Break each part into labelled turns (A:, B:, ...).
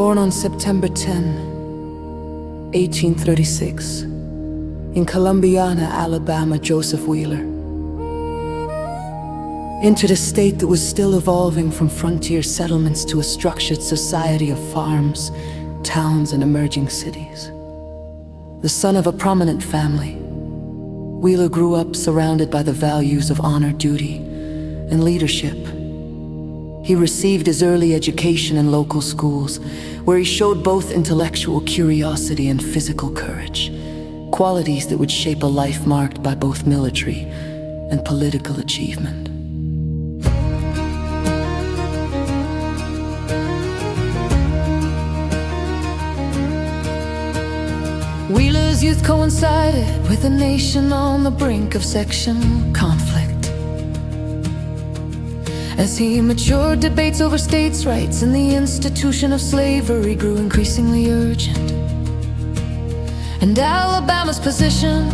A: Born on September 10, 1836, in Columbiana, Alabama, Joseph Wheeler entered a state that was still evolving from frontier settlements to a structured society of farms, towns, and emerging cities. The son of a prominent family, Wheeler grew up surrounded by the values of honor, duty, and leadership. He received his early education in local schools, where he showed both intellectual curiosity and physical courage, qualities that would shape a life marked by both military and political achievement. Wheeler's youth coincided with a nation on the brink of section conflict. As he matured, debates over states' rights and the institution of slavery grew increasingly urgent. And Alabama's position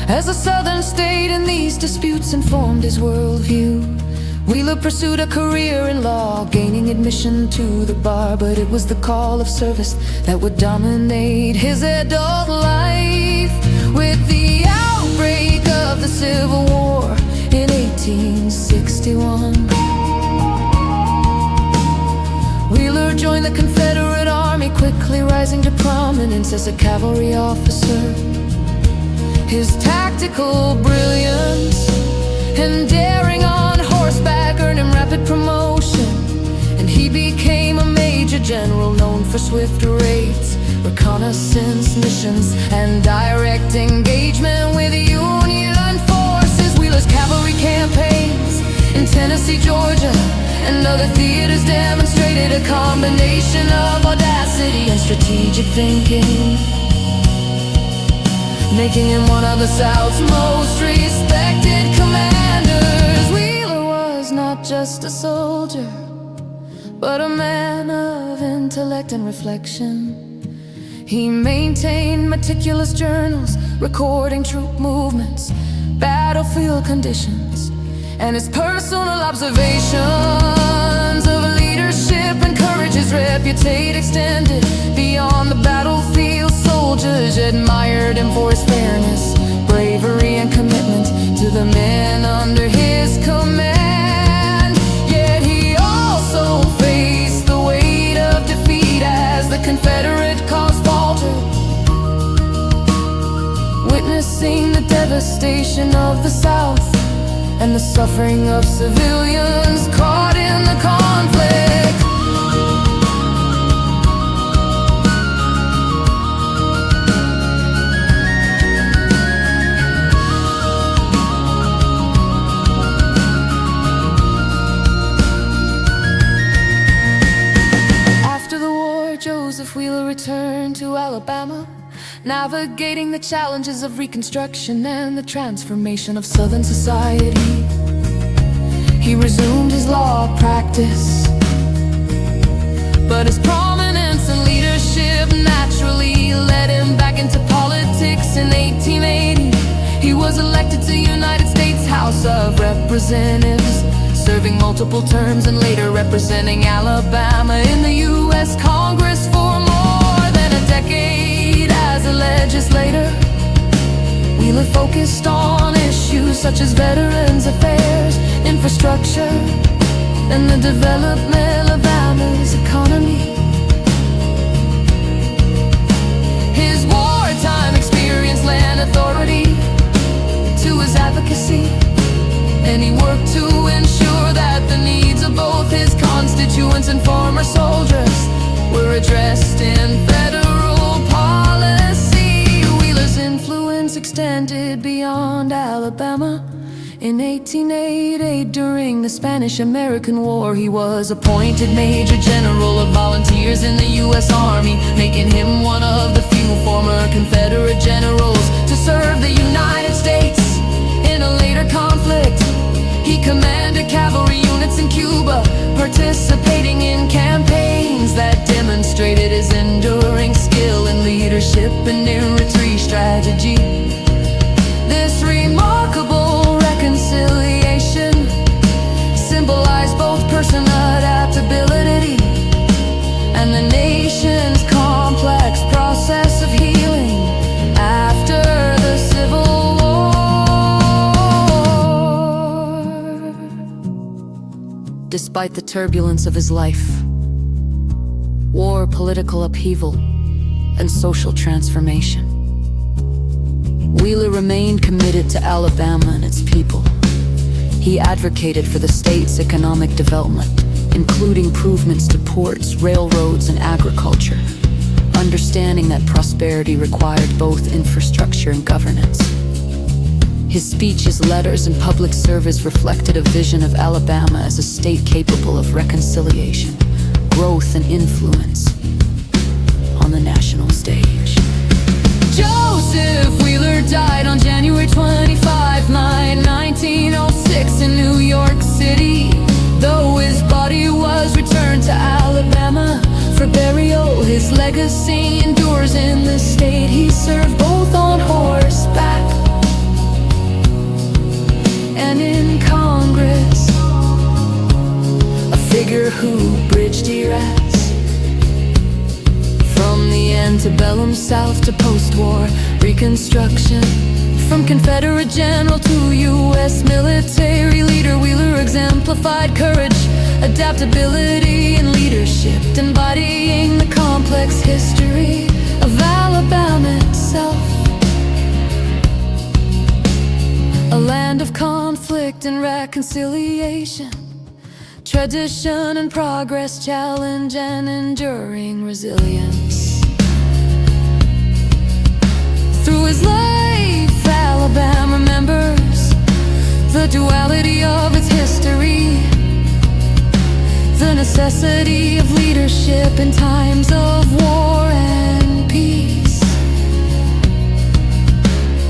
A: as a southern state in these disputes informed his worldview. Wheeler pursued a career in law, gaining admission to the bar, but it was the call of service that would dominate his adult life. With the outbreak of the Civil War in 1861, Wheeler joined the Confederate Army, quickly rising to prominence as a cavalry officer. His tactical brilliance and daring on horseback earned him rapid promotion, and he became a major general known for swift raids, reconnaissance missions, and direct engagement with Union forces. Wheeler's cavalry campaigns in Tennessee, Georgia, and other theaters demonstrated a combination of audacity and strategic thinking, making him one of the South's most respected commanders. Wheeler was not just a soldier, but a man of intellect and reflection. He maintained meticulous journals, recording troop movements, battlefield conditions, and his personal observations of leadership and courage. His reputation extended beyond the battlefield. Soldiers admired him for his fairness, bravery, and commitment to the men under his command. Yet he also faced the weight of defeat as the Confederate cause faltered, witnessing the devastation of the South and the suffering of civilians caught in the conflict. After the war, Joseph Wheeler returned to Alabama, navigating the challenges of Reconstruction and the transformation of Southern society. He resumed his law practice, but his prominence and leadership naturally led him back into politics. In 1880, he was elected to the United States House of Representatives, serving multiple terms and later representing Alabama in the U.S. Congress for more than a decade. As a legislator, Wheeler focused on issues such as veterans affairs, infrastructure, and the development of Alabama's economy. His wartime experience lent authority to his advocacy, and he worked to ensure that the needs of both his constituents and former soldiers were addressed in federal policy. Wheeler's influence extended beyond Alabama. In 1888, during the Spanish-American War, he was appointed Major General of Volunteers in the U.S. Army, making him one of the few former Confederate generals to serve the United States in a later conflict. He commanded cavalry units in Cuba, participating in campaigns that demonstrated his enduring skill in leadership and infantry strategy. This remarkable reconciliation symbolized both personal adaptability and the despite the turbulence of his life. War, political upheaval, and social transformation. Wheeler remained committed to Alabama and its people. He advocated for the state's economic development, including improvements to ports, railroads, and agriculture, understanding that prosperity required both infrastructure and governance. His speeches, letters, and public service reflected a vision of Alabama as a state capable of reconciliation, growth, and influence on the national stage. Joseph Wheeler died on January 25, 1906 in New York City. Though his body was returned to Alabama for burial, his legacy endures in the state he served, both on horseback and in Congress. A figure who bridged eras from the antebellum South to post-war Reconstruction. From Confederate general to U.S. military leader, Wheeler exemplified courage, adaptability, and leadership, embodying the complex history of Alabama itself. A land of conflict and reconciliation, tradition and progress, challenge and enduring resilience. Through his life, Alabama remembers the duality of its history, the necessity of leadership in times of war and peace,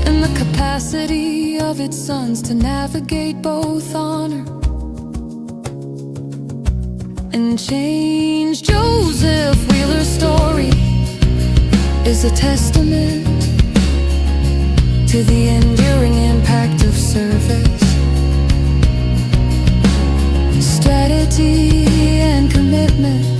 A: and the capacity of its sons to navigate both honor and change. Joseph Wheeler's story is a testament to the enduring impact of service, strategy, and commitment